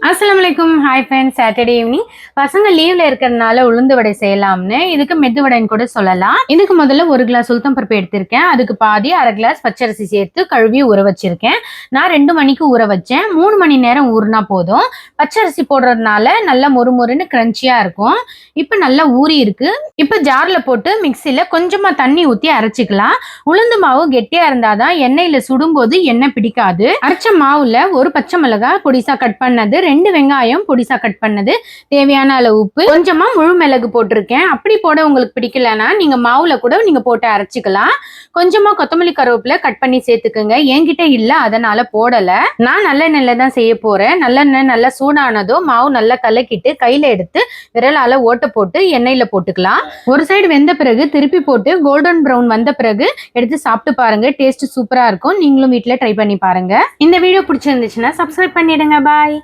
அஸ்ஸலாமுஅலைக்கும். Hi friends, Saturday evening பசங்க லீவ்ல இருக்கிறதுனால உளுந்து வடை செய்யலாம்னு, இதுக்கு மெது வடைன்னு கூட சொல்லலாம். இதுக்கு முதல்ல 1 கிளாஸ் உளுத்தம் பருப்பு எடுத்திருக்கேன். அதுக்கு பாதி 1/2 கிளாஸ் பச்சரிசி சேர்த்து கழுவி ஊற வச்சிருக்கேன். நான் 2 மணிக்கு ஊற வச்சேன். 3 மணி நேரம் ஊறினா போதும். பச்சரிசி போடுறதுனால நல்லா மொறுமொறுன்னு கிரன்ச்சியா இருக்கும். இப்போ நல்லா ஊறி இருக்கு. இப்போ ஜார்ல போட்டு மிக்சியில கொஞ்சமா தண்ணி ஊற்றி அரைச்சிக்கலாம். உளுந்து மாவு கெட்டியா இருந்தாதான் எண்ணெயில சுடும்போது எண்ணெய் பிடிக்காது. அரைச்ச மாவுல ஒரு பச்சை மிளகாய் பொடிசா கட் பண்ணது, 2 வெங்காயம் பொடிசா கட் பண்ணது, தேவையான அளவு உப்பு, கொஞ்சமா முழு மிளகு போட்டிருக்கேன். அப்படி போட உங்களுக்கு பிடிக்கலன்னா நீங்க மாவுல கூட நீங்க போட்டு அரைச்சிக்கலாம். கொஞ்சமா கொத்தமல்லி கருவேப்பிலை கட் பண்ணி சேர்த்துக்குங்க. என்கிட்ட இல்ல, அதனால போடல. நான் நல்லெண்ணெயில தான் செய்ய போறேன். நல்லெண்ணெய் நல்லா சூடானதும் மாவு நல்லா கலக்கிட்டு கையில எடுத்து விரலால ஓட்ட போட்டு எண்ணெயில போட்டுக்கலாம். ஒரு சைடு வெந்த பிறகு திருப்பி போட்டு கோல்டன் ப்ரௌன் வந்த பிறகு எடுத்து சாப்பிட்டு பாருங்க. டேஸ்ட் சூப்பரா இருக்கும். நீங்களும் வீட்டுல ட்ரை பண்ணி பாருங்க. இந்த வீடியோ பிடிச்சிருந்துச்சுன்னா சப்ஸ்கிரைப் பண்ணிடுங்க. பாய்.